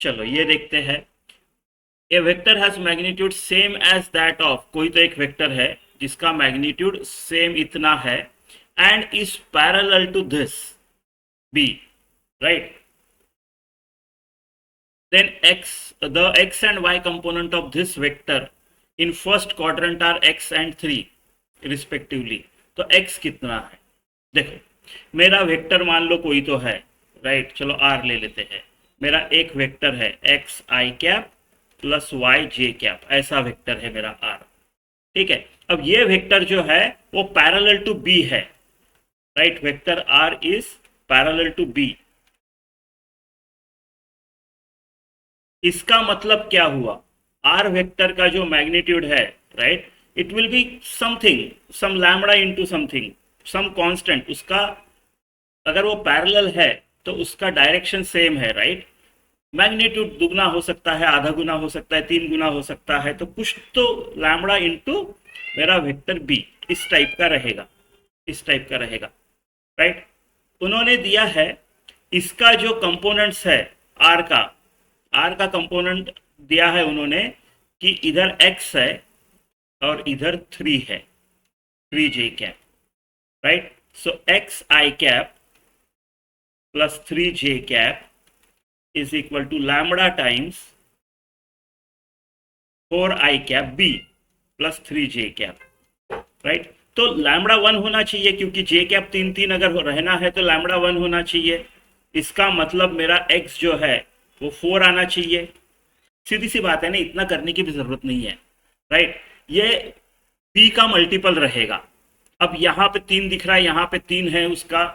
चलो ये देखते हैं। A vector has magnitude same as that of, कोई तो एक वेक्टर है जिसका मैग्नीट्यूड सेम इतना है, and is parallel to this B, right. then x and y component of this vector in first quadrant are x and 3 respectively। तो x कितना है, देखो मेरा वेक्टर मान लो कोई तो है, राइट, चलो r ले लेते हैं। मेरा एक वेक्टर है x i cap plus y j cap, ऐसा वेक्टर है मेरा r, ठीक है। अब ये वेक्टर जो है वो पैरेलल टू b है, right, vector r is parallel to b। इसका मतलब क्या हुआ, आर वेक्टर का जो मैग्नीट्यूड है, right, it will be something, some lambda into something, some constant. उसका अगर वो पैरेलल है तो उसका डायरेक्शन सेम है, राइट। मैग्नीट्यूड दुगना हो सकता है, आधा गुना हो सकता है, 3 गुना हो सकता है, तो कुछ तो लैम्बडा इनटू मेरा वेक्टर बी इस टाइप का रहेगा, इस टाइप का रहेगा, राइट। उन्होंने दिया है इसका जो कंपोनेंट्स है आर का, आर का कंपोनेंट दिया है उन्होंने कि इधर x है और इधर 3 है, 3j cap, right. So X I cap plus 3j cap is equal to lambda times 4i cap b plus 3j cap, right. तो लैम्बडा 1 होना चाहिए, क्योंकि j कैप 3 अगर रहना है तो लैम्बडा 1 होना चाहिए। इसका मतलब मेरा x जो है वो 4 आना चाहिए। सीधी सी बात है ना, इतना करने की भी जरूरत नहीं है, राइट। ये p का मल्टीपल रहेगा। अब यहाँ पे 3 दिख रहा है, यहाँ पे 3 है उसका,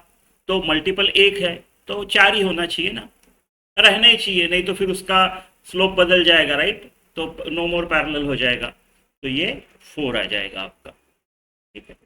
तो मल्टीपल 1 है, तो 4 ही होना चाहिए ना, रहना ही चाहिए, नहीं तो फिर उसका स्लोप बदल जाएगा, राइट, तो नो मोर पैरेलल हो जाएगा, तो ये 4 आ जाएगा आपका, ठीक है।